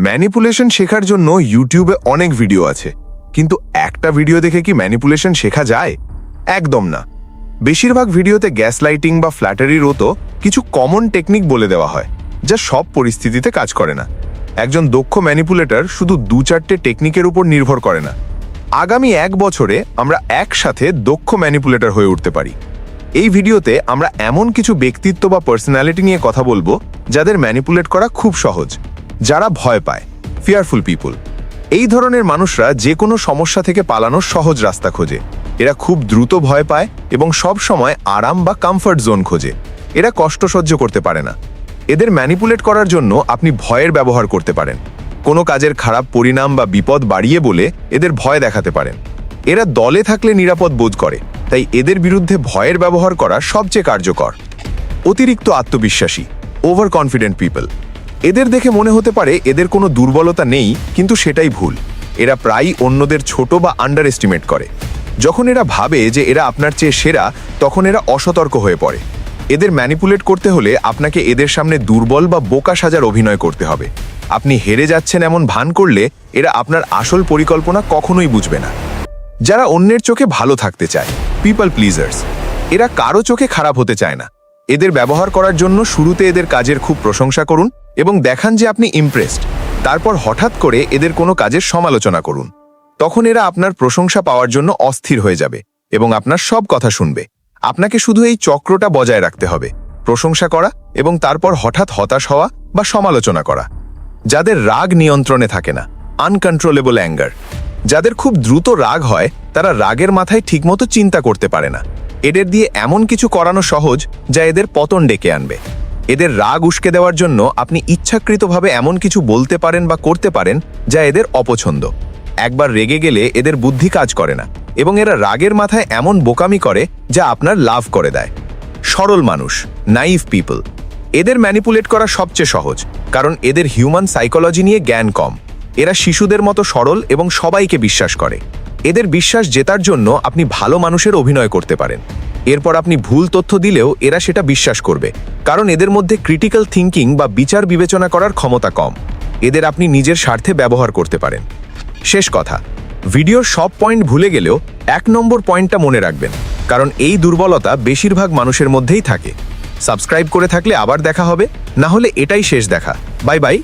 Manipulation শেখার জন্য ইউটিউবে অনেক ভিডিও আছে, কিন্তু একটা ভিডিও দেখে কি ম্যানিপুলেশন শেখা যায়? একদম না। বেশিরভাগ ভিডিওতে গ্যাসলাইটিং বা ফ্ল্যাটারির মতো কিছু কমন টেকনিক বলে দেওয়া হয়, যা সব পরিস্থিতিতে কাজ করে না। একজন দক্ষ ম্যানিপুলেটর শুধু 2-4টে টেকনিকের উপর নির্ভর করে না। আগামী 1 বছরে আমরা একসাথে দক্ষ ম্যানিপুলেটর হয়ে উঠতে পারি। এই ভিডিওতে আমরা এমন কিছু ব্যক্তিত্ব বা পার্সোনালিটি নিয়ে কথা বলবো যাদের ম্যানিপুলেট করা খুব সহজ, যারা ভয় পায়, ফিয়ারফুল পিপল। এই ধরনের মানুষরা যে কোনো সমস্যা থেকে পালানোর সহজ রাস্তা খোঁজে। এরা খুব দ্রুত ভয় পায় এবং সব সময় আরাম বা কমফর্ট জোন খোঁজে। এরা কষ্ট সহ্য করতে পারে না। এদের ম্যানিপুলেট করার জন্য আপনি ভয়ের ব্যবহার করতে পারেন। কোনো কাজের খারাপ পরিণাম বা বিপদ বাড়িয়ে বলে এদের ভয় দেখাতে পারেন। এরা দলে থাকলে নিরাপদ বোধ করে, তাই এদের বিরুদ্ধে ভয়ের ব্যবহার করা সবচেয়ে কার্যকর। অতিরিক্ত আত্মবিশ্বাসী, ওভার কনফিডেন্ট পিপল। এদের দেখে মনে হতে পারে এদের কোনো দুর্বলতা নেই, কিন্তু সেটাই ভুল। এরা প্রায়ই অন্যদের ছোট বা আন্ডার এস্টিমেট করে। যখন এরা ভাবে যে এরা আপনার চেয়ে সেরা, তখন এরা অসতর্ক হয়ে পড়ে। এদের ম্যানিপুলেট করতে হলে আপনাকে এদের সামনে দুর্বল বা বোকা সাজার অভিনয় করতে হবে। আপনি হেরে যাচ্ছেন এমন ভান করলে এরা আপনার আসল পরিকল্পনা কখনোই বুঝবে না। যারা অন্যের চোখে ভালো থাকতে চায়, পিপল প্লিজার্স। এরা কারো চোখে খারাপ হতে চায় না। এদের ব্যবহার করার জন্য শুরুতে এদের কাজের খুব প্রশংসা করুন এবং দেখান যে আপনি ইমপ্রেসড। তারপর হঠাৎ করে এদের কোনো কাজের সমালোচনা করুন। তখন এরা আপনার প্রশংসা পাওয়ার জন্য অস্থির হয়ে যাবে এবং আপনার সব কথা শুনবে। আপনাকে শুধু এই চক্রটা বজায় রাখতে হবে: প্রশংসা করা এবং তারপর হঠাৎ হতাশ হওয়া বা সমালোচনা করা। যাদের রাগ নিয়ন্ত্রণে থাকে না, আনকন্ট্রোলেবল অ্যাঙ্গার। যাদের খুব দ্রুত রাগ হয়, তারা রাগের মাথায় ঠিকমতো চিন্তা করতে পারে না। এদের দিয়ে এমন কিছু করানো সহজ যা এদের পতন ডেকে আনবে। এদের রাগ উস্কে দেওয়ার জন্য আপনি ইচ্ছাকৃতভাবে এমন কিছু বলতে পারেন বা করতে পারেন যা এদের অপছন্দ। একবার রেগে গেলে এদের বুদ্ধি কাজ করে না এবং এরা রাগের মাথায় এমন বোকামি করে যা আপনার লাভ করে দেয়। সরল মানুষ, নাইভ পিপল। এদের ম্যানিপুলেট করা সবচেয়ে সহজ, কারণ এদের হিউম্যান সাইকোলজি নিয়ে জ্ঞান কম। এরা শিশুদের মতো সরল এবং সবাইকে বিশ্বাস করে। এদের বিশ্বাস জেতার জন্য আপনি ভালো মানুষের অভিনয় করতে পারেন। এরপর আপনি ভুল তথ্য দিলেও এরা সেটা বিশ্বাস করবে, কারণ এদের মধ্যে ক্রিটিক্যাল থিঙ্কিং বা বিচার বিবেচনা করার ক্ষমতা কম। এদের আপনি নিজের স্বার্থে ব্যবহার করতে পারেন। শেষ কথা, ভিডিওর সব পয়েন্ট ভুলে গেলেও 1 নম্বর পয়েন্টটা মনে রাখবেন, কারণ এই দুর্বলতা বেশিরভাগ মানুষের মধ্যেই থাকে। সাবস্ক্রাইব করে থাকলে আবার দেখা হবে, না হলে এটাই শেষ দেখা। Bye bye.